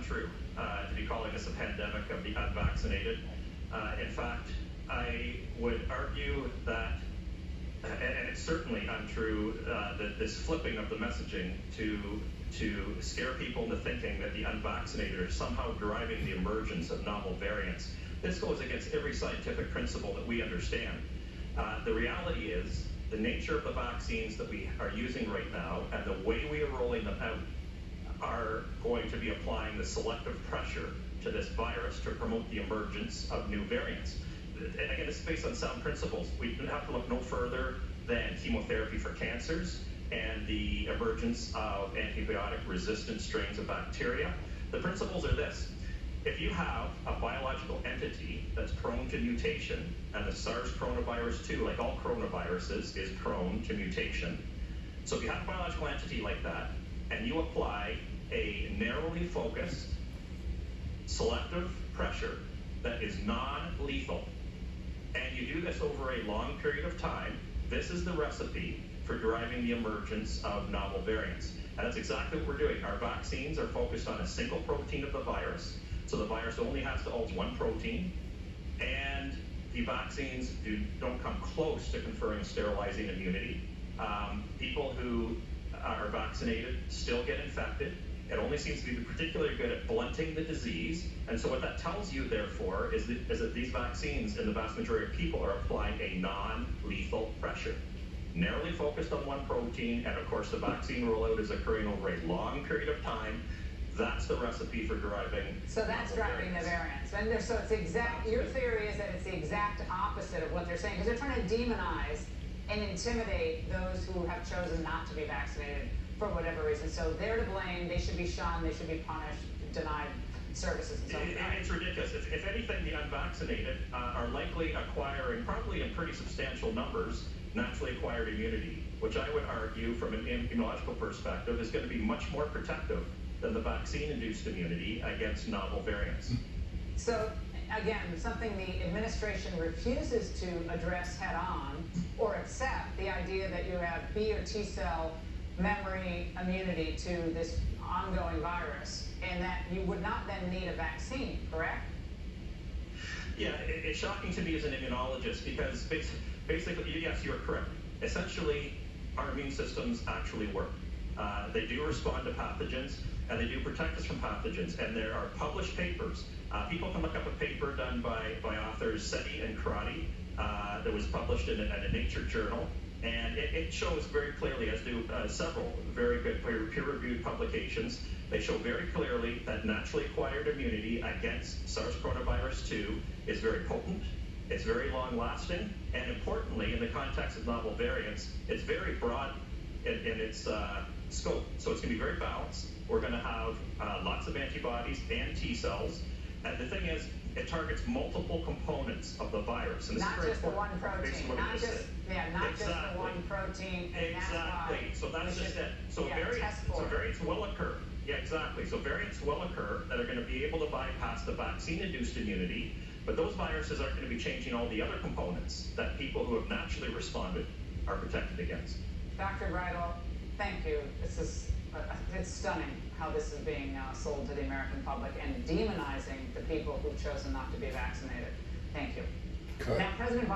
untrue to be calling this a pandemic of the unvaccinated. In fact, I would argue that, and it's certainly untrue, that this flipping of the messaging to scare people into thinking that the unvaccinated are somehow driving the emergence of novel variants. This goes against every scientific principle that we understand. The reality is the nature of the vaccines that we are using right now and the way we are rolling them out are going to be applying the selective pressure to this virus to promote the emergence of new variants. And again, it's based on sound principles. We have to look no further than chemotherapy for cancers and the emergence of antibiotic-resistant strains of bacteria. The principles are this. If you have a biological entity that's prone to mutation, and the SARS coronavirus 2, like all coronaviruses, is prone to mutation. So if you have a biological entity like that, and you apply a narrowly focused, selective pressure that is non-lethal, and you do this over a long period of time, this is the recipe for driving the emergence of novel variants. And that's exactly what we're doing. Our vaccines are focused on a single protein of the virus, so the virus only has to alter one protein, and the vaccines don't come close to conferring sterilizing immunity. People who are vaccinated still get infected. It only seems to be particularly good at blunting the disease. And so what that tells you, therefore, is that these vaccines, in the vast majority of people, are applying a non-lethal pressure, narrowly focused on one protein, and of course the vaccine rollout is occurring over a long period of time. That's the recipe for driving. So that's driving the variants. And so it's exact. Your theory is that it's the exact opposite of what they're saying, because they're trying to demonize and intimidate those who have chosen not to be vaccinated for whatever reason. So they're to blame. They should be shunned. They should be punished, denied services, and so on. It's ridiculous. If anything, the unvaccinated are likely acquiring, probably in pretty substantial numbers, naturally acquired immunity, which I would argue, from an immunological perspective, is going to be much more protective than the vaccine-induced immunity against novel variants. So, again, something the administration refuses to address head-on or accept, the idea that you have B or T cell memory immunity to this ongoing virus, and that you would not then need a vaccine, correct? Yeah, it's shocking to me as an immunologist, because basically, yes, you're correct. Essentially, our immune systems actually work. They do respond to pathogens, and they do protect us from pathogens. And there are published papers. People can look up a paper done by authors Sethi and Karate that was published in a Nature journal. And it shows very clearly, as do several very good peer-reviewed publications, they show very clearly that naturally acquired immunity against SARS coronavirus 2 is very potent, it's very long-lasting, and importantly, in the context of novel variants, it's very broad in its scope. So it's going to be very balanced. We're going to have lots of antibodies and T cells. And the thing is, it targets multiple components of the virus. And this not is very just the one protein, not just the one protein. And exactly. So that's just it. So variants will occur. Yeah, exactly. So variants will occur that are going to be able to bypass the vaccine-induced immunity, but those viruses aren't going to be changing all the other components that people who have naturally responded are protected against. Dr. Bridle, thank you. It's stunning how this is being sold to the American public and demonizing the people who've chosen not to be vaccinated. Thank you. Now, President Biden